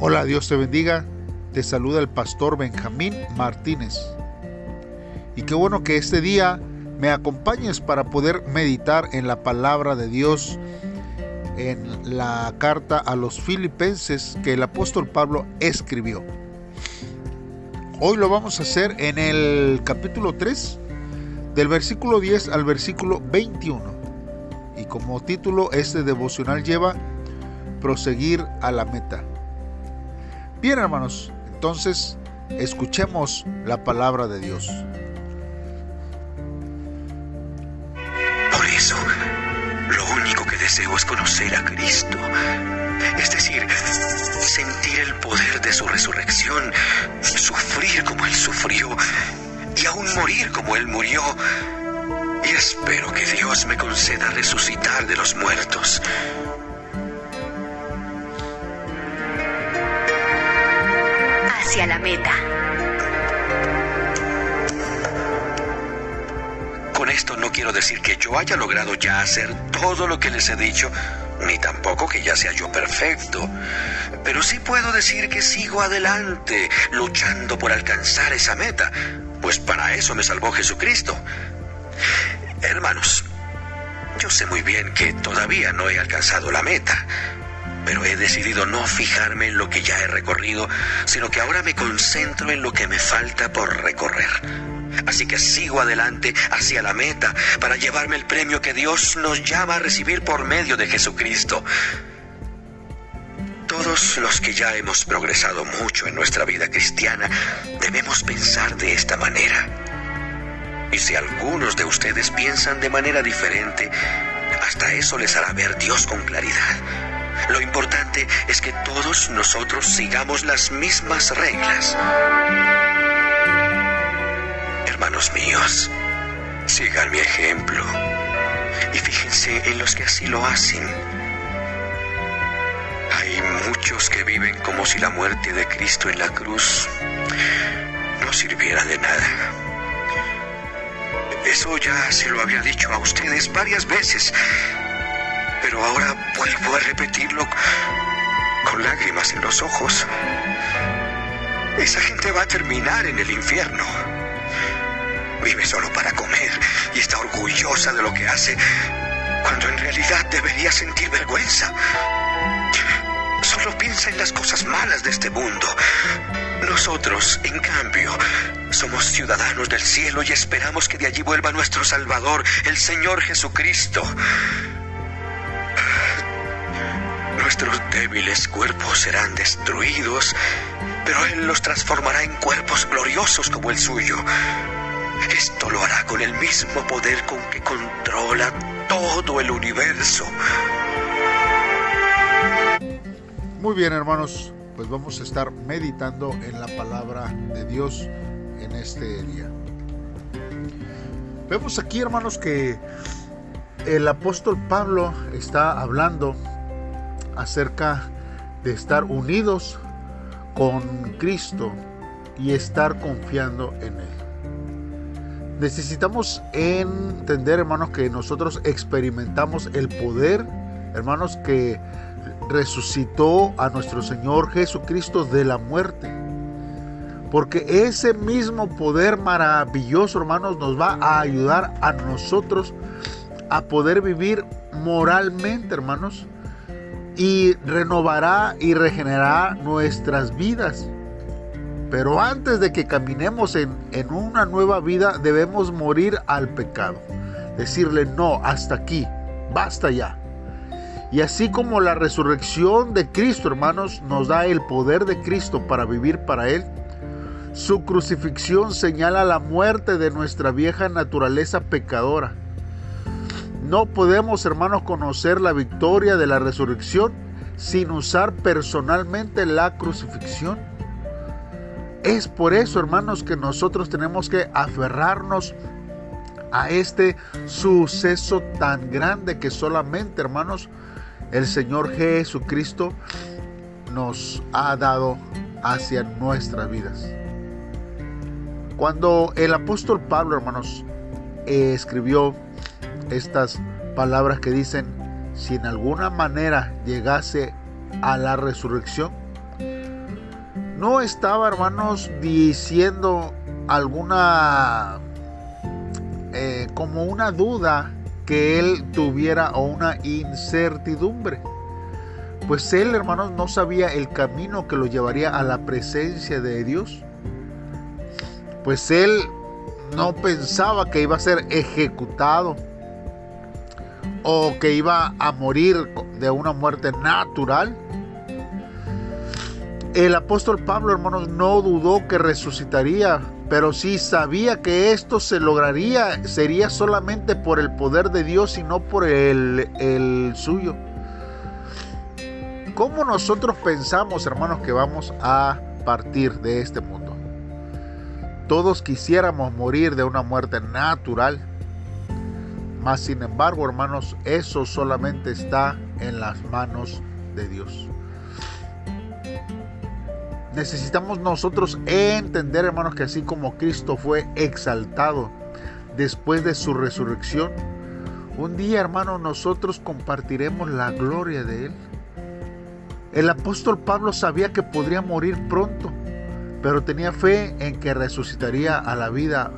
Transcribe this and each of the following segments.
Hola, Dios te bendiga. Te saluda el pastor Benjamín Martínez. Y qué bueno que este día me acompañes para poder meditar en la palabra de Dios, en la carta a los Filipenses que el apóstol Pablo escribió. Hoy lo vamos a hacer en el capítulo 3, del versículo 10 al versículo 21. Y como título, este devocional lleva Proseguir a la meta. Bien, hermanos, entonces escuchemos la palabra de Dios. Por eso, lo único que deseo es conocer a Cristo, es decir, sentir el poder de su resurrección, sufrir como Él sufrió y aún morir como Él murió. Y espero que Dios me conceda resucitar de los muertos. Hacia la meta. Con esto no quiero decir que yo haya logrado ya hacer todo lo que les he dicho, ni tampoco que ya sea yo perfecto. Pero sí puedo decir que sigo adelante, luchando por alcanzar esa meta, pues para eso me salvó Jesucristo. Hermanos, yo sé muy bien que todavía no he alcanzado la meta, pero he decidido no fijarme en lo que ya he recorrido, sino que ahora me concentro en lo que me falta por recorrer. Así que sigo adelante hacia la meta para llevarme el premio que Dios nos llama a recibir por medio de Jesucristo. Todos los que ya hemos progresado mucho en nuestra vida cristiana debemos pensar de esta manera. Y si algunos de ustedes piensan de manera diferente, hasta eso les hará ver Dios con claridad. Lo importante es que todos nosotros sigamos las mismas reglas. Hermanos míos, sigan mi ejemplo y fíjense en los que así lo hacen. Hay muchos que viven como si la muerte de Cristo en la cruz no sirviera de nada. Eso ya se lo había dicho a ustedes varias veces, pero ahora vuelvo a repetirlo con lágrimas en los ojos. Esa gente va a terminar en el infierno. Vive solo para comer y está orgullosa de lo que hace, cuando en realidad debería sentir vergüenza. Solo piensa en las cosas malas de este mundo. Nosotros, en cambio, somos ciudadanos del cielo y esperamos que de allí vuelva nuestro Salvador, el Señor Jesucristo. Nuestros débiles cuerpos serán destruidos, pero Él los transformará en cuerpos gloriosos como el suyo. Esto lo hará con el mismo poder con que controla todo el universo. Muy bien, hermanos, pues vamos a estar meditando en la palabra de Dios en este día. Vemos aquí, hermanos, que el apóstol Pablo está hablando acerca de estar unidos con Cristo y estar confiando en Él. Necesitamos entender, hermanos, que nosotros experimentamos el poder, hermanos, que resucitó a nuestro Señor Jesucristo de la muerte. Porque ese mismo poder maravilloso, hermanos, nos va a ayudar a nosotros a poder vivir moralmente, hermanos, y renovará y regenerará nuestras vidas. Pero antes de que caminemos en una nueva vida, debemos morir al pecado. Decirle no, hasta aquí, basta ya. Y así como la resurrección de Cristo, hermanos, nos da el poder de Cristo para vivir para Él, su crucifixión señala la muerte de nuestra vieja naturaleza pecadora. No podemos, hermanos, conocer la victoria de la resurrección sin usar personalmente la crucifixión. Es por eso, hermanos, que nosotros tenemos que aferrarnos a este suceso tan grande que solamente, hermanos, el Señor Jesucristo nos ha dado hacia nuestras vidas. Cuando el apóstol Pablo, hermanos, escribió estas palabras que dicen: si en alguna manera llegase a la resurrección, no estaba, hermanos, diciendo alguna como una duda que él tuviera o una incertidumbre. Pues él, hermanos, no sabía el camino que lo llevaría a la presencia de Dios. Pues él no pensaba que iba a ser ejecutado o que iba a morir de una muerte natural. El apóstol Pablo, hermanos, no dudó que resucitaría, pero sí sabía que esto se lograría, sería solamente por el poder de Dios y no por el suyo. ¿Cómo nosotros pensamos, hermanos, que vamos a partir de este mundo? Todos quisiéramos morir de una muerte natural, mas sin embargo, hermanos, eso solamente está en las manos de Dios. Necesitamos nosotros entender, hermanos, que así como Cristo fue exaltado después de su resurrección, un día, hermanos, nosotros compartiremos la gloria de Él. El apóstol Pablo sabía que podría morir pronto, pero tenía fe en que resucitaría a la vida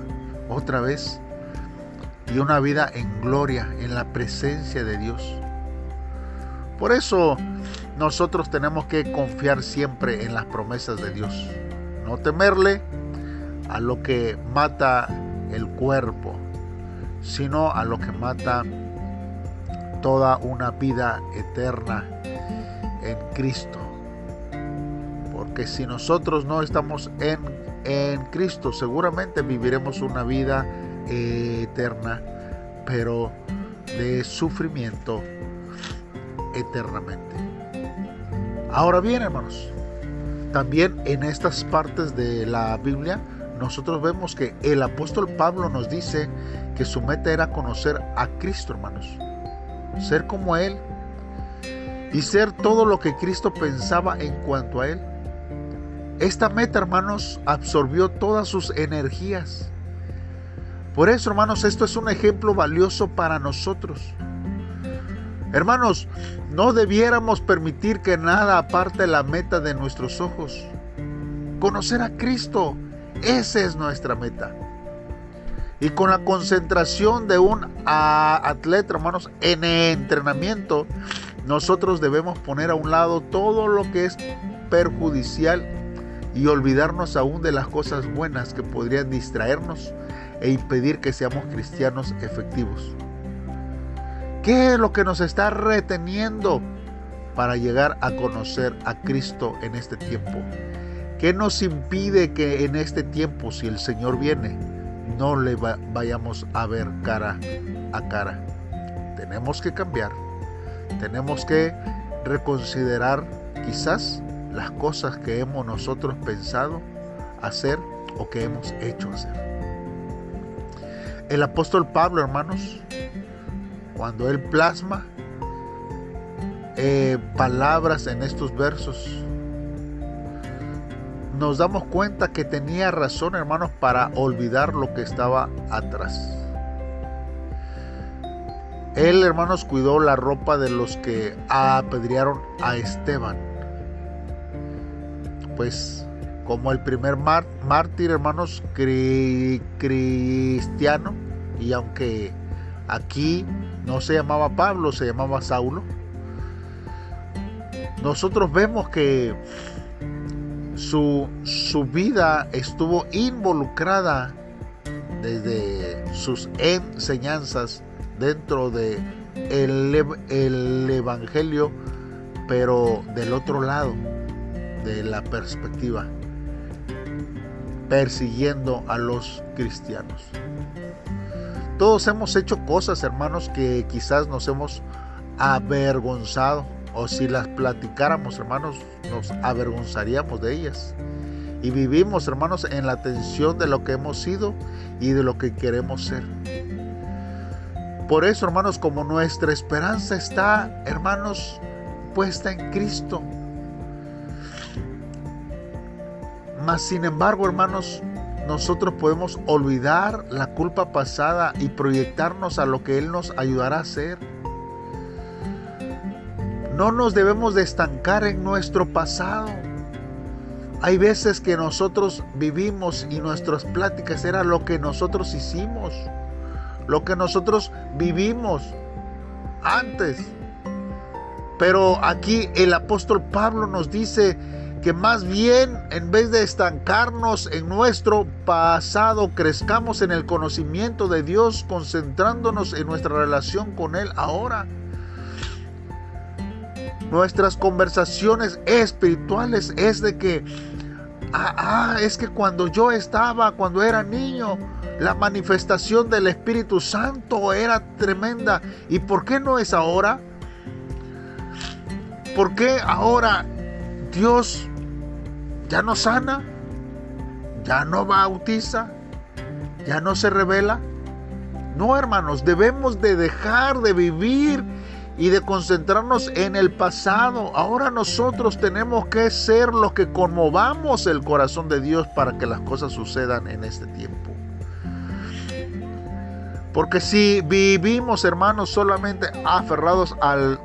otra vez, y una vida en gloria, en la presencia de Dios. Por eso nosotros tenemos que confiar siempre en las promesas de Dios, no temerle a lo que mata el cuerpo, sino a lo que mata toda una vida eterna en Cristo. Porque si nosotros no estamos en Cristo, seguramente viviremos una vida eterna, pero de sufrimiento eternamente. Ahora bien, hermanos, también en estas partes de la Biblia nosotros vemos que el apóstol Pablo nos dice que su meta era conocer a Cristo, hermanos, ser como Él y ser todo lo que Cristo pensaba en cuanto a Él. Esta meta, hermanos, absorbió todas sus energías. Por eso, hermanos, esto es un ejemplo valioso para nosotros. Hermanos, no debiéramos permitir que nada aparte la meta de nuestros ojos. Conocer a Cristo, esa es nuestra meta. Y con la concentración de un atleta, hermanos, en entrenamiento, nosotros debemos poner a un lado todo lo que es perjudicial y olvidarnos aún de las cosas buenas que podrían distraernos e impedir que seamos cristianos efectivos. ¿Qué es lo que nos está reteniendo para llegar a conocer a Cristo en este tiempo? ¿Qué nos impide que en este tiempo, si el Señor viene, no le vayamos a ver cara a cara? Tenemos que cambiar, tenemos que reconsiderar quizás las cosas que hemos nosotros pensado hacer o que hemos hecho hacer. El apóstol Pablo, hermanos, cuando él plasma palabras en estos versos, nos damos cuenta que tenía razón, hermanos, para olvidar lo que estaba atrás. Él, hermanos, cuidó la ropa de los que apedrearon a Esteban. Pues como el primer mártir, hermanos, cristiano, y aunque aquí no se llamaba Pablo, se llamaba Saulo, nosotros vemos que su vida estuvo involucrada desde sus enseñanzas dentro de el evangelio, pero del otro lado de la perspectiva, persiguiendo a los cristianos. Todos hemos hecho cosas, hermanos, que quizás nos hemos avergonzado, o si las platicáramos, hermanos, nos avergonzaríamos de ellas. Y vivimos, hermanos, en la tensión de lo que hemos sido y de lo que queremos ser. Por eso, hermanos, como nuestra esperanza está, hermanos, puesta en Cristo. Mas, sin embargo, hermanos, nosotros podemos olvidar la culpa pasada y proyectarnos a lo que Él nos ayudará a hacer. No nos debemos de estancar en nuestro pasado. Hay veces que nosotros vivimos y nuestras pláticas era lo que nosotros hicimos, lo que nosotros vivimos antes. Pero aquí el apóstol Pablo nos dice que más bien, en vez de estancarnos en nuestro pasado, crezcamos en el conocimiento de Dios, concentrándonos en nuestra relación con Él ahora. Nuestras conversaciones espirituales es de que, es que cuando era niño, la manifestación del Espíritu Santo era tremenda. ¿Y por qué no es ahora? ¿Por qué ahora Dios ya no sana, ya no bautiza, ya no se revela? No, hermanos, debemos de dejar de vivir y de concentrarnos en el pasado. Ahora nosotros tenemos que ser los que conmovamos el corazón de Dios para que las cosas sucedan en este tiempo. Porque si vivimos, hermanos, solamente aferrados al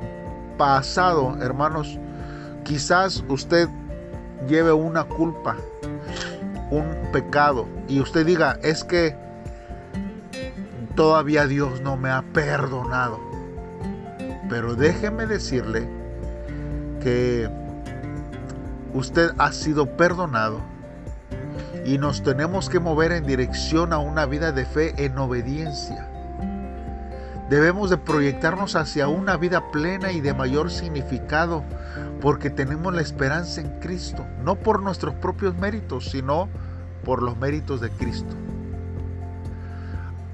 pasado, hermanos, quizás usted lleve una culpa, un pecado, y usted diga, es que todavía Dios no me ha perdonado. Pero déjeme decirle que usted ha sido perdonado y nos tenemos que mover en dirección a una vida de fe en obediencia. Debemos de proyectarnos hacia una vida plena y de mayor significado, porque tenemos la esperanza en Cristo, no por nuestros propios méritos, sino por los méritos de Cristo.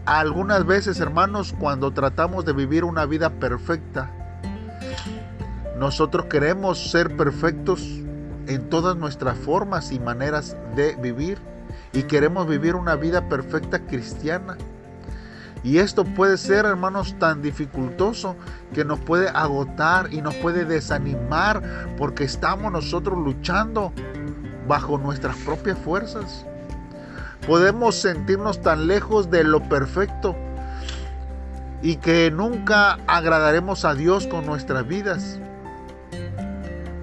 Algunas veces, hermanos, cuando tratamos de vivir una vida perfecta, nosotros queremos ser perfectos en todas nuestras formas y maneras de vivir, y queremos vivir una vida perfecta cristiana. Y esto puede ser, hermanos, tan dificultoso que nos puede agotar y nos puede desanimar, porque estamos nosotros luchando bajo nuestras propias fuerzas. Podemos sentirnos tan lejos de lo perfecto y que nunca agradaremos a Dios con nuestras vidas.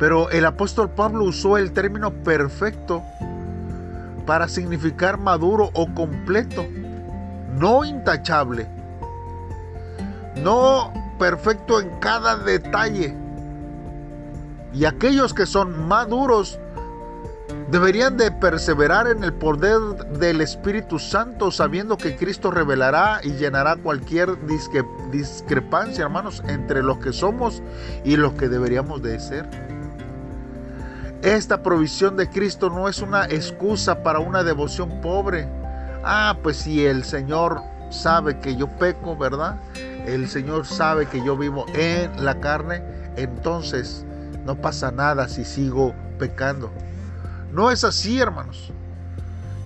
Pero el apóstol Pablo usó el término perfecto para significar maduro o completo. No intachable, no perfecto en cada detalle. Y aquellos que son maduros deberían de perseverar en el poder del Espíritu Santo, sabiendo que Cristo revelará y llenará cualquier discrepancia, hermanos, entre los que somos y los que deberíamos de ser. Esta provisión de Cristo no es una excusa para una devoción pobre. Pues si el Señor sabe que yo peco, ¿verdad? El Señor sabe que yo vivo en la carne, entonces no pasa nada si sigo pecando. No es así, hermanos,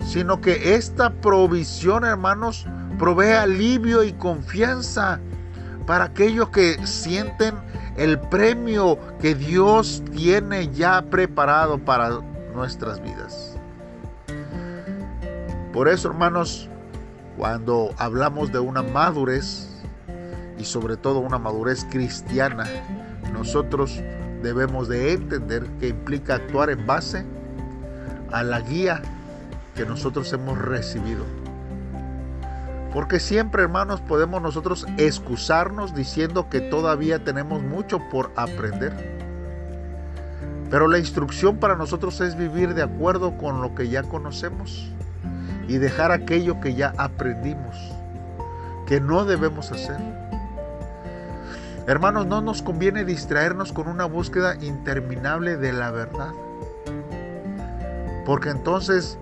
sino que esta provisión, hermanos, provee alivio y confianza para aquellos que sienten el premio que Dios tiene ya preparado para nuestras vidas. Por eso, hermanos, cuando hablamos de una madurez, y sobre todo una madurez cristiana, nosotros debemos de entender que implica actuar en base a la guía que nosotros hemos recibido. Porque siempre, hermanos, podemos nosotros excusarnos diciendo que todavía tenemos mucho por aprender. Pero la instrucción para nosotros es vivir de acuerdo con lo que ya conocemos y dejar aquello que ya aprendimos, que no debemos hacer. Hermanos, no nos conviene distraernos con una búsqueda interminable de la verdad, porque entonces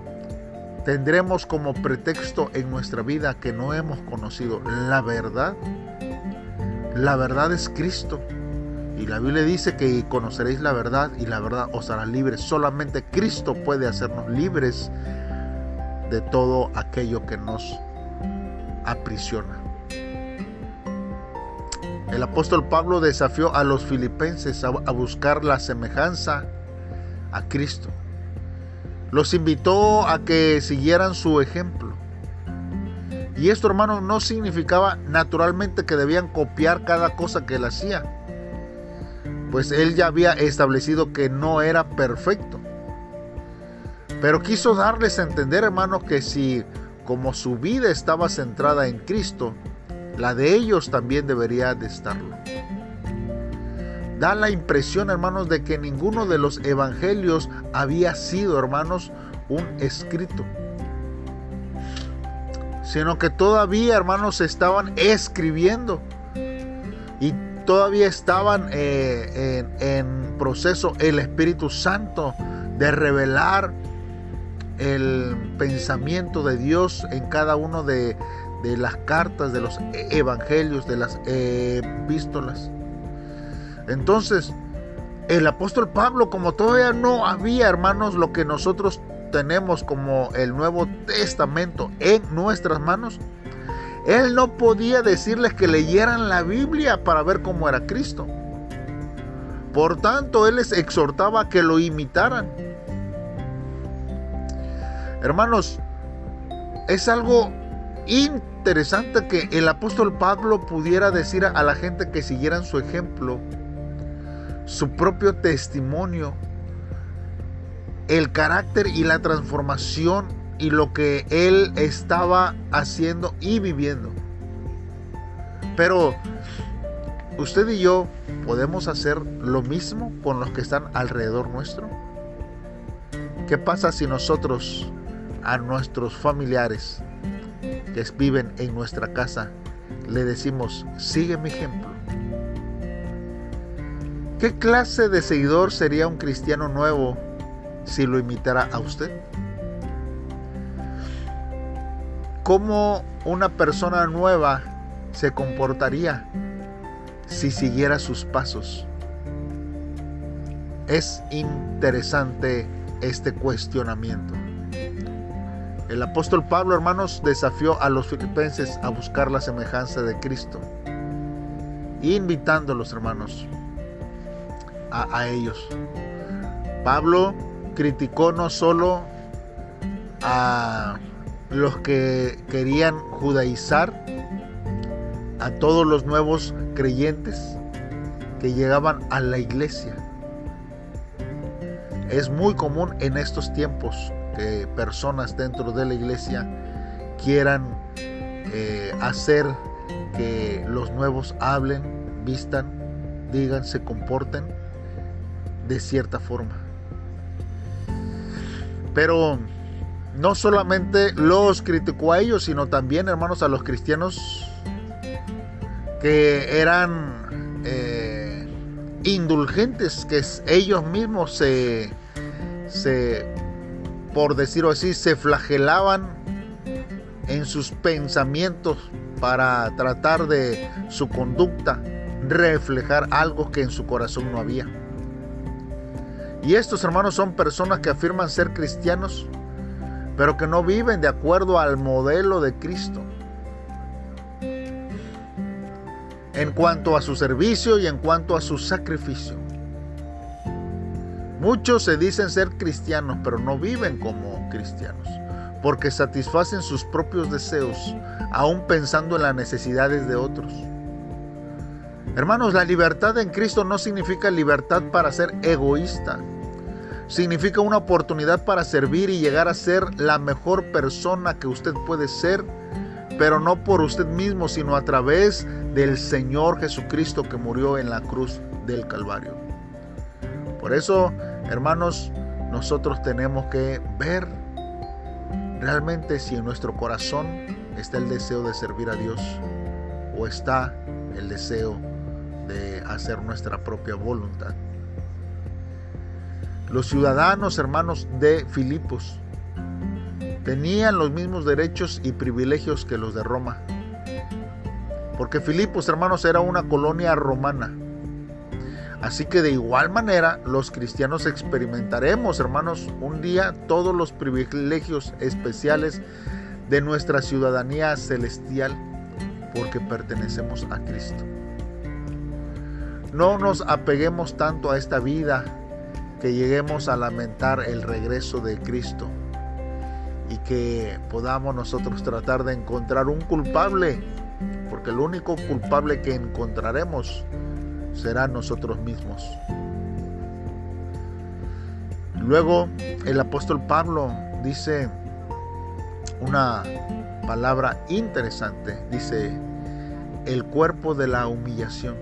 tendremos como pretexto en nuestra vida que no hemos conocido la verdad. La verdad es Cristo, y la Biblia dice que conoceréis la verdad y la verdad os hará libres. Solamente Cristo puede hacernos libres de todo aquello que nos aprisiona. El apóstol Pablo desafió a los filipenses a buscar la semejanza a Cristo. Los invitó a que siguieran su ejemplo. Y esto, hermanos, no significaba naturalmente que debían copiar cada cosa que él hacía, pues él ya había establecido que no era perfecto. Pero quiso darles a entender, hermanos, que si como su vida estaba centrada en Cristo, la de ellos también debería de estarlo. Da la impresión, hermanos, de que ninguno de los evangelios había sido, hermanos, un escrito, sino que todavía, hermanos, se estaban escribiendo y todavía estaban en proceso el Espíritu Santo de revelar el pensamiento de Dios en cada uno de las cartas, de los evangelios, de las epístolas. Entonces, el apóstol Pablo, como todavía no había, hermanos, lo que nosotros tenemos como el Nuevo Testamento en nuestras manos, él no podía decirles que leyeran la Biblia para ver cómo era Cristo. Por tanto, él les exhortaba a que lo imitaran. Hermanos, es algo interesante que el apóstol Pablo pudiera decir a la gente que siguieran su ejemplo, su propio testimonio, el carácter y la transformación y lo que él estaba haciendo y viviendo. Pero usted y yo podemos hacer lo mismo con los que están alrededor nuestro. ¿Qué pasa si nosotros a nuestros familiares que viven en nuestra casa le decimos: sigue mi ejemplo? ¿Qué clase de seguidor sería un cristiano nuevo si lo imitara a usted? ¿Cómo una persona nueva se comportaría si siguiera sus pasos? Es interesante este cuestionamiento. El apóstol Pablo, hermanos, desafió a los filipenses a buscar la semejanza de Cristo, invitándolos, hermanos, a ellos. Pablo criticó no solo a los que querían judaizar, a todos los nuevos creyentes que llegaban a la iglesia. Es muy común en estos tiempos que personas dentro de la iglesia quieran hacer que los nuevos hablen, vistan, digan, se comporten de cierta forma. Pero no solamente los criticó a ellos, sino también, hermanos, a los cristianos que eran indulgentes, que ellos mismos por decirlo así, se flagelaban en sus pensamientos para tratar de su conducta reflejar algo que en su corazón no había. Y estos, hermanos, son personas que afirman ser cristianos, pero que no viven de acuerdo al modelo de Cristo en cuanto a su servicio y en cuanto a su sacrificio. Muchos se dicen ser cristianos, pero no viven como cristianos, porque satisfacen sus propios deseos, aún pensando en las necesidades de otros. Hermanos, la libertad en Cristo no significa libertad para ser egoísta. Significa una oportunidad para servir y llegar a ser la mejor persona que usted puede ser, pero no por usted mismo, sino a través del Señor Jesucristo que murió en la cruz del Calvario. Por eso, hermanos, nosotros tenemos que ver realmente si en nuestro corazón está el deseo de servir a Dios o está el deseo de hacer nuestra propia voluntad. Los ciudadanos, hermanos, de Filipos tenían los mismos derechos y privilegios que los de Roma, porque Filipos, hermanos, era una colonia romana. Así que de igual manera los cristianos experimentaremos, hermanos, un día todos los privilegios especiales de nuestra ciudadanía celestial, porque pertenecemos a Cristo. No nos apeguemos tanto a esta vida que lleguemos a lamentar el regreso de Cristo y que podamos nosotros tratar de encontrar un culpable, porque el único culpable que encontraremos será nosotros mismos. Luego el apóstol Pablo dice una palabra interesante. Dice, el cuerpo de la humillación.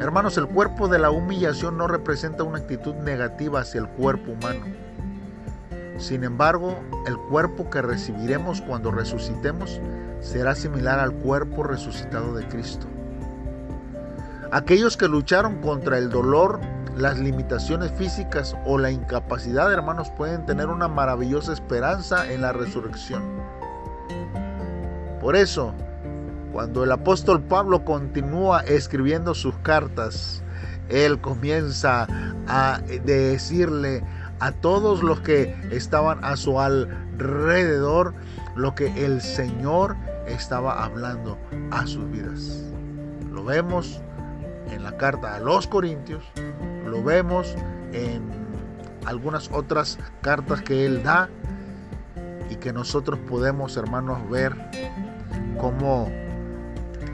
Hermanos, el cuerpo de la humillación no representa una actitud negativa hacia el cuerpo humano. Sin embargo, el cuerpo que recibiremos cuando resucitemos será similar al cuerpo resucitado de Cristo. Aquellos que lucharon contra el dolor, las limitaciones físicas o la incapacidad, hermanos, pueden tener una maravillosa esperanza en la resurrección. Por eso, cuando el apóstol Pablo continúa escribiendo sus cartas, él comienza a decirle a todos los que estaban a su alrededor lo que el Señor estaba hablando a sus vidas. Lo vemos en la carta a los Corintios, lo vemos en algunas otras cartas que él da y que nosotros podemos, hermanos, ver cómo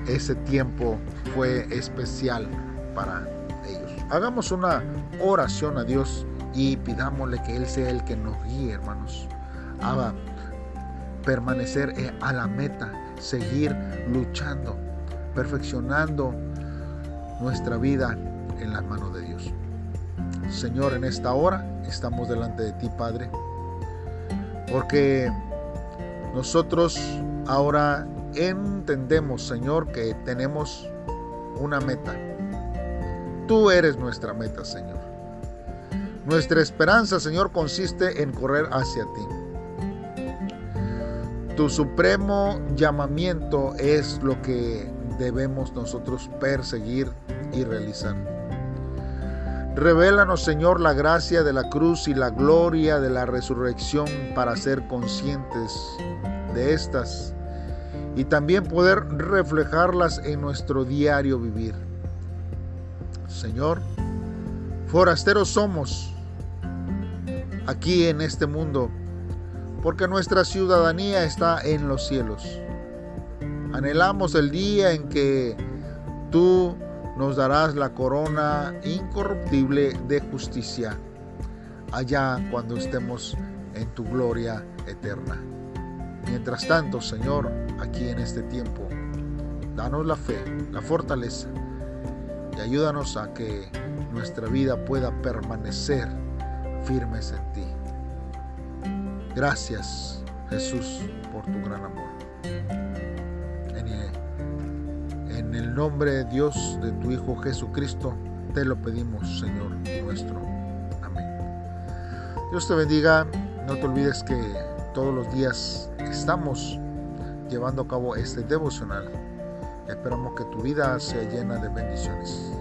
ese tiempo fue especial para ellos. Hagamos una oración a Dios y pidámosle que Él sea el que nos guíe, hermanos, a permanecer a la meta, seguir luchando, perfeccionando nuestra vida en las manos de Dios. Señor, en esta hora estamos delante de ti, Padre, porque nosotros ahora entendemos, Señor, que tenemos una meta. Tú eres nuestra meta, Señor. Nuestra esperanza, Señor, consiste en correr hacia ti. Tu supremo llamamiento es lo que debemos nosotros perseguir y realizar. Revélanos, Señor, la gracia de la cruz y la gloria de la resurrección para ser conscientes de estas y también poder reflejarlas en nuestro diario vivir. Señor, forasteros somos aquí en este mundo, porque nuestra ciudadanía está en los cielos. Anhelamos el día en que tú nos darás la corona incorruptible de justicia, allá cuando estemos en tu gloria eterna. Mientras tanto, Señor, aquí en este tiempo, danos la fe, la fortaleza y ayúdanos a que nuestra vida pueda permanecer firmes en ti. Gracias, Jesús, por tu gran amor. En el nombre de Dios, de tu Hijo Jesucristo, te lo pedimos, Señor nuestro. Amén. Dios te bendiga. No te olvides que todos los días estamos llevando a cabo este devocional. Esperamos que tu vida sea llena de bendiciones.